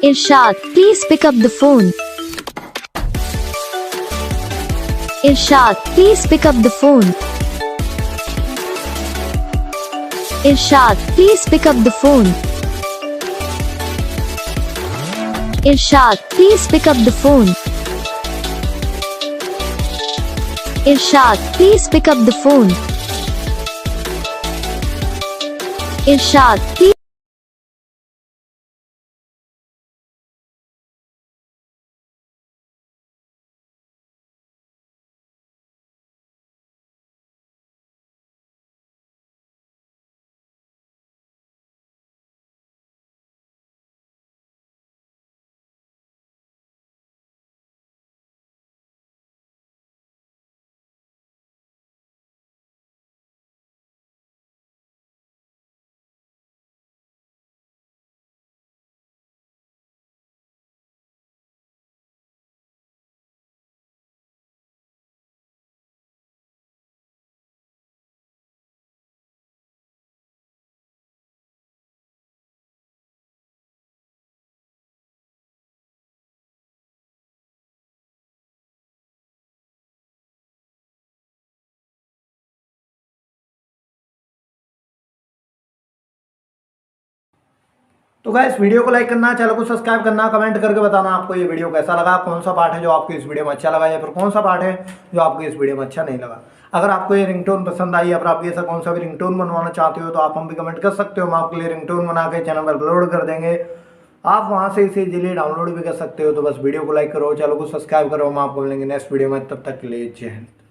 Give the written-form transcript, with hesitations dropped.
Irshad, please pick up the phone. Irshad, please pick up the phone. Irshad, please pick up the phone. Irshad, please pick up the phone. Irshad, please pick up the phone. Irshad, please. तो guys video को like करना, channel को subscribe करना, comment करके बताना आपको ये video कैसा लगा, कौन सा पार्ट है जो आपको इस वीडियो में अच्छा लगा या फिर कौन सा पार्ट है जो आपको इस वीडियो में अच्छा नहीं लगा। अगर आपको ये रिंगटोन पसंद आई या फिर आप ऐसा कौन सा भी रिंगटोन बनवाना चाहते हो तो आप हम भी कमेंट कर सकते हो। हम आपके लिए रिंगटोन बना के चैनल पर अपलोड कर देंगे, आप वहाँ से इसे इजीली डाउनलोड भी कर सकते हो। तो बस वीडियो को लाइक करो, चैनल को सब्सक्राइब करो। हम आपको मिलेंगे नेक्स्ट वीडियो में, तब तक के लिए जय हिंद।